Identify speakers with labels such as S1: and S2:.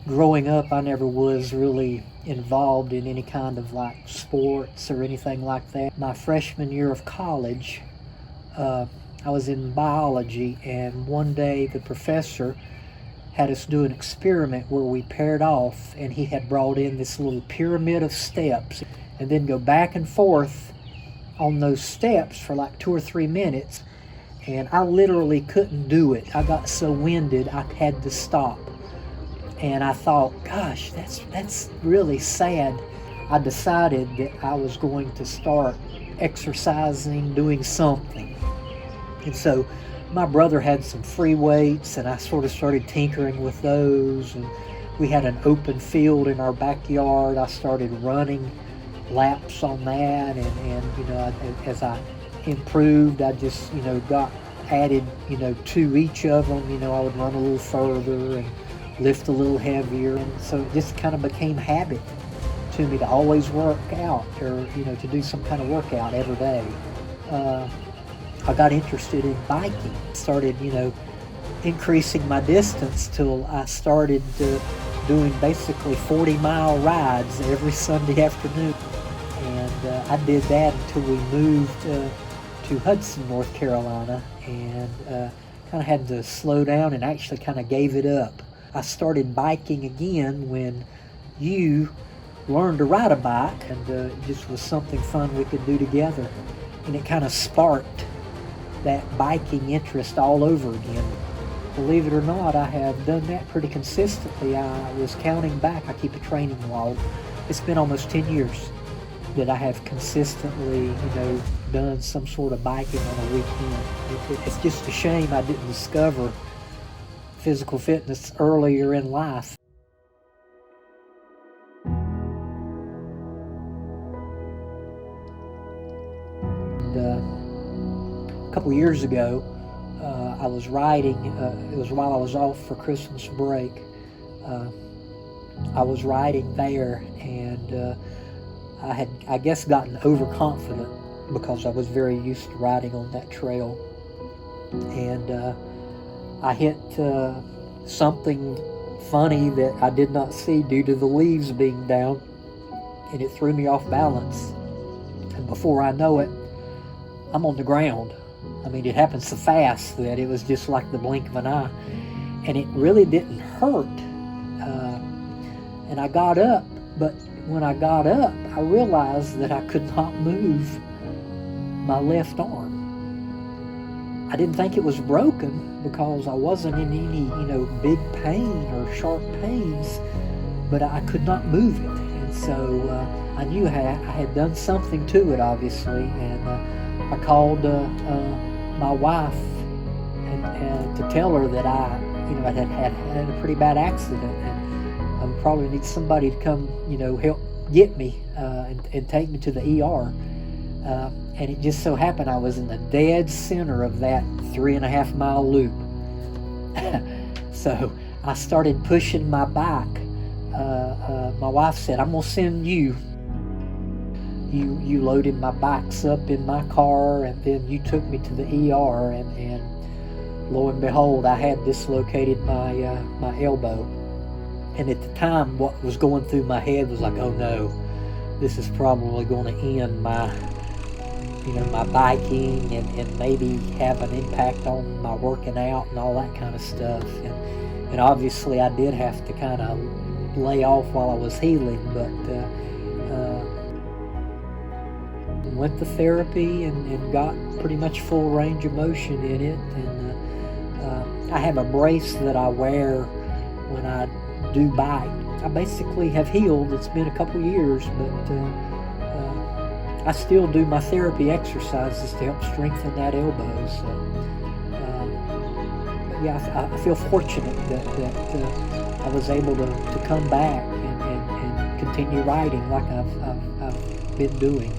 S1: growing up, I never was really involved in any kind of like sports or anything like that. My freshman year of college, I was in biology, and one day the professor had us do an experiment where we paired off, and he had brought in this little pyramid of steps and then go back and forth on those steps for like 2 or 3 minutes. And I literally couldn't do it. I got so winded I had to stop. And I thought, gosh, that's really sad. I decided that I was going to start exercising, doing something. And so my brother had some free weights, and I sort of started tinkering with those. And we had an open field in our backyard. I started running laps on that, and as I improved, I just, got added, to each of them. I would run a little further and lift a little heavier, and so it just kind of became habit to me to always work out, or to do some kind of workout every day. I got interested in biking, started increasing my distance till I started doing basically 40-mile rides every Sunday afternoon, and I did that until we moved to Hudson, North Carolina, and kind of had to slow down and actually kind of gave it up. I started biking again when you learned to ride a bike, and it just was something fun we could do together. And it kind of sparked that biking interest all over again. Believe it or not, I have done that pretty consistently. I was counting back. I keep a training log. It's been almost 10 years that I have consistently, done some sort of biking on a weekend. It's just a shame I didn't discover physical fitness earlier in life. And, a couple years ago, I was riding, it was while I was off for Christmas break. I was riding there, and I had, I guess, gotten overconfident because I was very used to riding on that trail. And I hit something funny that I did not see due to the leaves being down, and it threw me off balance. And before I know it, I'm on the ground. I mean, it happened so fast that it was just like the blink of an eye. And it really didn't hurt. And I got up, but when I got up, I realized that I could not move my left arm. I didn't think it was broken because I wasn't in any, big pain or sharp pains, but I could not move it. And so I knew I had done something to it, obviously, and I called my wife and to tell her that I had a pretty bad accident, and I would probably need somebody to come, help get me and take me to the ER. And it just so happened I was in the dead center of that 3.5-mile loop. So I started pushing my bike. My wife said, "I'm gonna send you. You loaded my bikes up in my car, and then you took me to the ER, and lo and behold, I had dislocated my elbow." And at the time, what was going through my head was like, "Oh no, this is probably going to end my biking and maybe have an impact on my working out and all that kind of stuff." And obviously I did have to kind of lay off while I was healing, but went to therapy and got pretty much full range of motion in it. And I have a brace that I wear when I do bike. I basically have healed. It's been a couple years, but I still do my therapy exercises to help strengthen that elbow. So, but yeah, I feel fortunate that I was able to come back and continue riding like I've been doing.